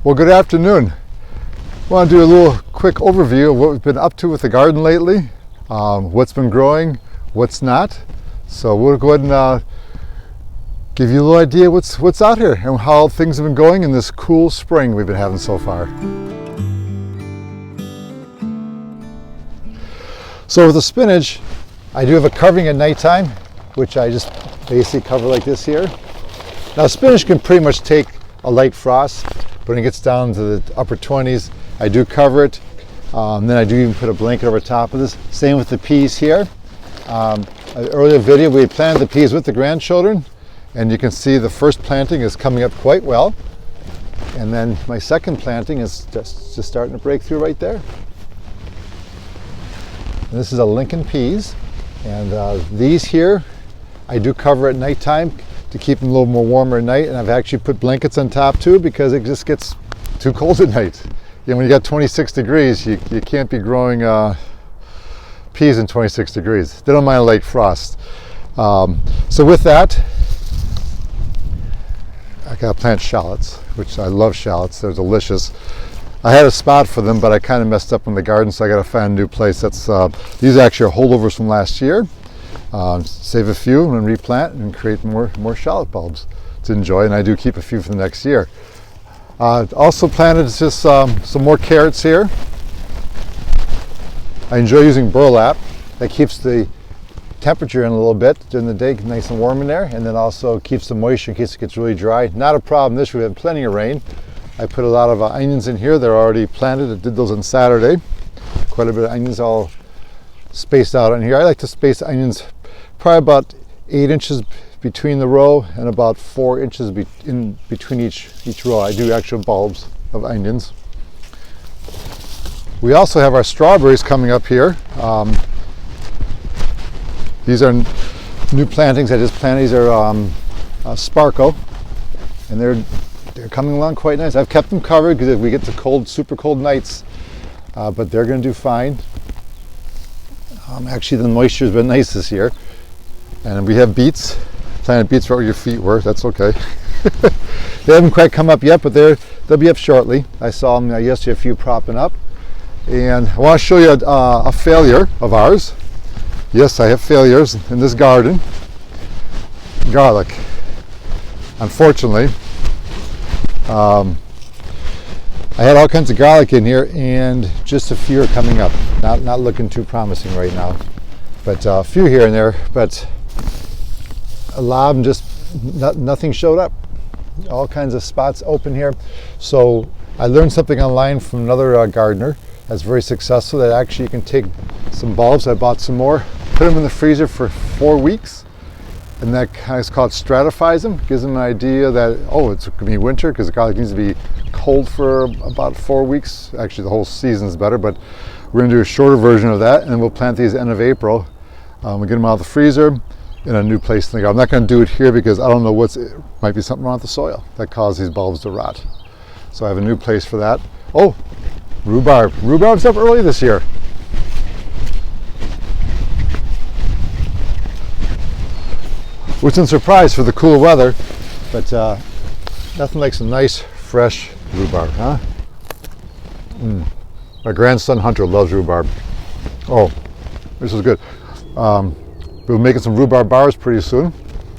Well, good afternoon. I want to do a little quick overview of what we've been up to with the garden lately, what's been growing, what's not. So we'll go ahead and give you a little idea what's out here and how things have been going in this cool spring we've been having so far. So with the spinach, I do have a covering at nighttime, which I just basically cover like this here. Now spinach can pretty much take a light frost, but when it gets down to the upper 20s, I do cover it. Then I do even put a blanket over top of this. Same with the peas here. An earlier video, we had planted the peas with the grandchildren, and you can see the first planting is coming up quite well. And then my second planting is just starting to break through right there. And this is a Lincoln peas, and these here I do cover at nighttime to keep them a little more warmer at night, and I've actually put blankets on top too because it just gets too cold at night. You know, when you got 26 degrees, you can't be growing peas in 26 degrees. They don't mind light frost. So with that, I gotta plant shallots, which I love shallots. They're delicious. I had a spot for them, but I kind of messed up in the garden, so I gotta find a new place. These actually are holdovers from last year. Save a few and replant and create more shallot bulbs to enjoy, and I do keep a few for the next year. Also planted just some more carrots here. I enjoy using burlap. That keeps the temperature in a little bit during the day, nice and warm in there, and then also keeps the moisture in case it gets really dry. Not a problem this year, we had plenty of rain. I put a lot of onions in here. They're already planted. I did those on Saturday. Quite a bit of onions all spaced out on here. I like to space onions probably about 8 inches between the row and about 4 inches in between each row. I do actual bulbs of onions. We also have our strawberries coming up here. These are new plantings I just planted. These are Sparkle, and they're coming along quite nice. I've kept them covered because if we get the super cold nights, but they're going to do fine. Actually, the moisture has been nice this year. And we have beets. Planted beets right where your feet were. That's okay. They haven't quite come up yet, but they'll be up shortly. I saw them yesterday, a few propping up. And I want to show you a failure of ours. Yes, I have failures in this garden. Garlic. Unfortunately, I had all kinds of garlic in here, and just a few are coming up. Not looking too promising right now, but a few here and there. But a lot of them just nothing showed up. All kinds of spots open here. So I learned something online from another gardener that's very successful. That actually you can take some bulbs. I bought some more, put them in the freezer for 4 weeks. And that kind of called stratifies them, gives them an idea that, oh, it's going to be winter because the garlic needs to be cold for about 4 weeks. Actually, the whole season is better, but we're going to do a shorter version of that, and then we'll plant these end of April. We'll get them out of the freezer in a new place in the garden. I'm not going to do it here because I don't know might be something wrong with the soil that caused these bulbs to rot. So I have a new place for that. Oh, rhubarb. Rhubarb's up early this year. Which is a surprise for the cool weather, but nothing like some nice, fresh rhubarb, huh? My grandson Hunter loves rhubarb. Oh, this is good. We'll be making some rhubarb bars pretty soon.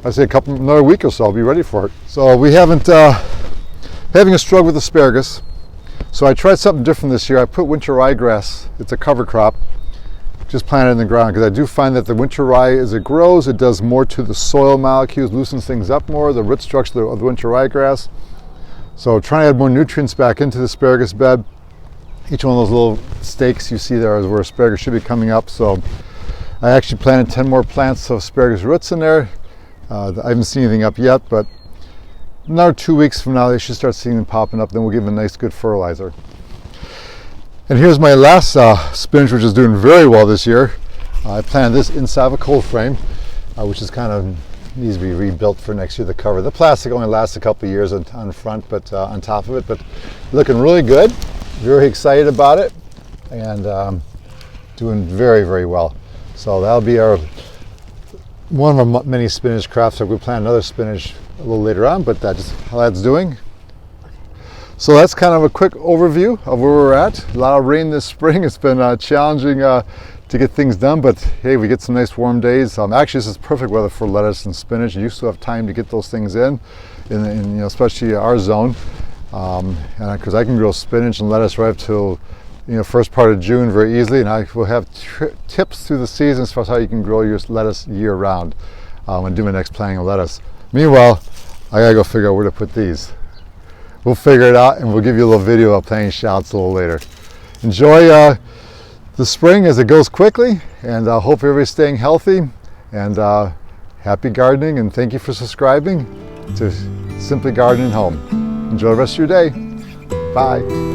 I'd say another week or so, I'll be ready for it. So we haven't, having a struggle with asparagus. So I tried something different this year. I put winter ryegrass. It's a cover crop. Just planted in the ground because I do find that the winter rye, as it grows, it does more to the soil molecules, loosens things up more, the root structure of the winter ryegrass. So trying to add more nutrients back into the asparagus bed. Each one of those little stakes you see there is where asparagus should be coming up. So I actually planted 10 more plants of asparagus roots in there. I haven't seen anything up yet, but another 2 weeks from now they should start seeing them popping up. Then we'll give them a nice good fertilizer. And here's my last spinach, which is doing very well this year. I planted this inside of a cold frame, which is kind of needs to be rebuilt for next year. The cover, the plastic only lasts a couple of years on front, but on top of it, but looking really good. Very excited about it, and doing very, very well. So that'll be one of our many spinach crafts. So we plant another spinach a little later on, but that's how that's doing. So that's kind of a quick overview of where we're at. A lot of rain this spring. It's been challenging to get things done, but hey, we get some nice warm days. Actually, this is perfect weather for lettuce and spinach. You still have time to get those things in especially our zone. And because I can grow spinach and lettuce right up till first part of June very easily, and I will have tips through the season as far as how you can grow your lettuce year round when I do my next planting of lettuce. Meanwhile, I gotta go figure out where to put these. We'll figure it out, and we'll give you a little video of planting shallots a little later. Enjoy the spring as it goes quickly, and hope everybody's staying healthy, and happy gardening, and thank you for subscribing to Simply Gardening Home. Enjoy the rest of your day. Bye.